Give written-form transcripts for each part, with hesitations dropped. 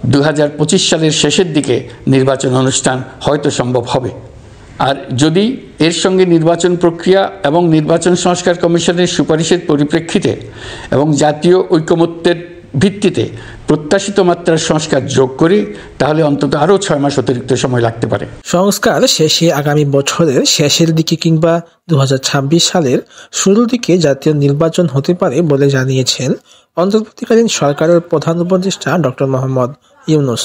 2025 সালের শেষের দিকে নির্বাচন অনুষ্ঠান হয়তো সম্ভব হবে। আর যদি এর সঙ্গে নির্বাচন প্রক্রিয়া এবং নির্বাচন সংস্কার কমিশনের সুপারিশের পরিপ্রেক্ষিতে এবং জাতীয় ঐকমত্যের ভিত্তিতে প্রত্যাশিত মাত্রার সংস্কার যোগ করি, তাহলে অন্তত আরও 6 মাস অতিরিক্ত সময় লাগতে পারে। সংস্কার শেষে আগামী বছরের শেষের দিকে কিংবা 2026 সালের শুরুর দিকে জাতীয় নির্বাচন হতে পারে বলে জানিয়েছেন অন্তর্বর্তীকালীন সরকারের প্রধান উপদেষ্টা ডক্টর মোহাম্মদ ইউনূস।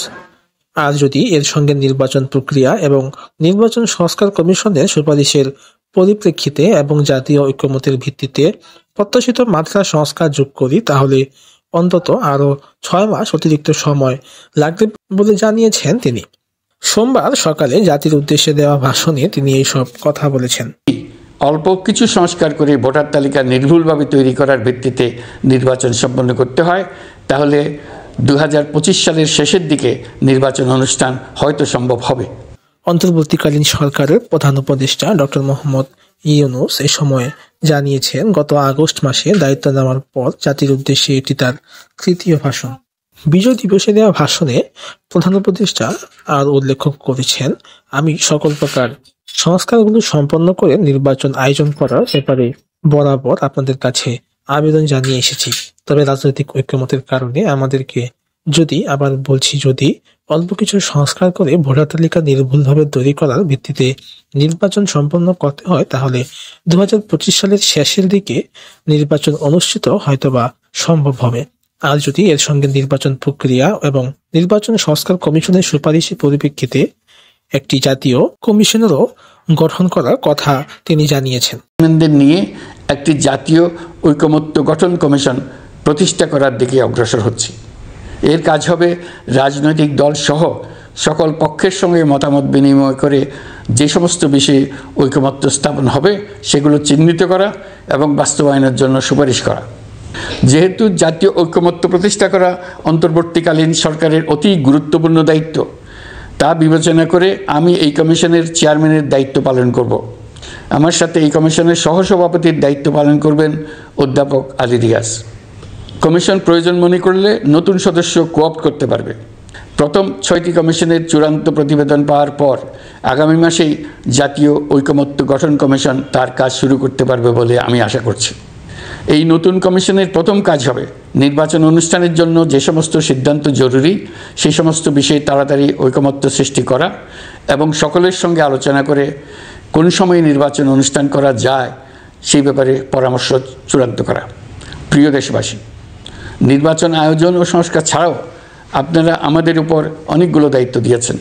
আর যদি এর সঙ্গে নির্বাচন প্রক্রিয়া এবং নির্বাচন সংস্কার কমিশনের সুপারিশের পরিপ্রেক্ষিতে এবং জাতীয় ঐকমত্যের ভিত্তিতে প্রত্যাশিত মাত্রা সংস্কার যোগ করি, তাহলে অন্তত আরও 6 মাস অতিরিক্ত সময় লাগবে বলে জানিয়েছেন তিনি। সোমবার সকালে জাতির উদ্দেশ্যে দেওয়া ভাষণে তিনি এইসব কথা বলেছেন। অল্প কিছু সংস্কার করে ভোটার তালিকা নির্ভুলভাবে তৈরি করার ভিত্তিতে নির্বাচন সম্পন্ন করতে হয়, তাহলে 2025 সালের শেষের দিকে নির্বাচন অনুষ্ঠান হয়তো সম্ভব হবে। অন্তর্বর্তীকালীন সরকারের প্রধান উপদেষ্টা ডক্টর মোহাম্মদ ইউনূস এ সময় জানিয়েছেন, গত আগস্ট মাসে দায়িত্ব নেওয়ার পর জাতির উদ্দেশ্যে এটি তার তৃতীয় ভাষণ। বিজয় দিবসে দেওয়া ভাষণে প্রধান উপদেষ্টা আর উল্লেখ করেছেন, আমি সকল প্রকার সংস্কারগুলো সম্পন্ন করে নির্বাচন আয়োজন করার ব্যাপারে বরাবর আপনাদের কাছে আবেদন জানিয়ে এসেছি। তবে রাজনৈতিক ঐকমত্যের কারণে আমাদেরকে যদি অল্প কিছু সংস্কার করে ভোটার তালিকা নির্ভুলভাবে তৈরি করার ভিত্তিতে নির্বাচন সম্পন্ন করতে হয়, তাহলে 2025 সালের শেষের দিকে নির্বাচন অনুষ্ঠিত হয়তোবা সম্ভব হবে। আর যদি এর সঙ্গে নির্বাচন প্রক্রিয়া এবং নির্বাচন সংস্কার কমিশনের সুপারিশের পরিপ্রেক্ষিতে একটি জাতীয় কমিশনেরও গঠন করার কথা তিনি জানিয়েছেন। নিয়ে একটি জাতীয় ঐকমত্য গঠন কমিশন প্রতিষ্ঠা করার দিকে অগ্রসর হচ্ছে। এর কাজ হবে রাজনৈতিক দল সহ সকল পক্ষের সঙ্গে মতামত বিনিময় করে যে সমস্ত বিষয়ে ঐকমত্য স্থাপন হবে সেগুলো চিহ্নিত করা এবং বাস্তবায়নের জন্য সুপারিশ করা। যেহেতু জাতীয় ঐকমত্য প্রতিষ্ঠা করা অন্তর্বর্তীকালীন সরকারের অতি গুরুত্বপূর্ণ দায়িত্ব, তা বিবেচনা করে আমি এই কমিশনের চেয়ারম্যানের দায়িত্ব পালন করব। আমার সাথে এই কমিশনের সহসভাপতির দায়িত্ব পালন করবেন অধ্যাপক আলী রিয়াজ। কমিশন প্রয়োজন মনে করলে নতুন সদস্য কোঅপ্ট করতে পারবে। প্রথম 6টি কমিশনের চূড়ান্ত প্রতিবেদন পাওয়ার পর আগামী মাসেই জাতীয় ঐকমত্য গঠন কমিশন তার কাজ শুরু করতে পারবে বলে আমি আশা করছি। এই নতুন কমিশনের প্রথম কাজ হবে নির্বাচন অনুষ্ঠানের জন্য যে সমস্ত সিদ্ধান্ত জরুরি সেই সমস্ত বিষয়ে তাড়াতাড়ি ঐকমত্য সৃষ্টি করা এবং সকলের সঙ্গে আলোচনা করে কোন সময়ে নির্বাচন অনুষ্ঠান করা যায় সেই ব্যাপারে পরামর্শ চূড়ান্ত করা। প্রিয় দেশবাসী, নির্বাচন আয়োজন ও সংস্কার ছাড়াও আপনারা আমাদের উপর অনেকগুলো দায়িত্ব দিয়েছেন।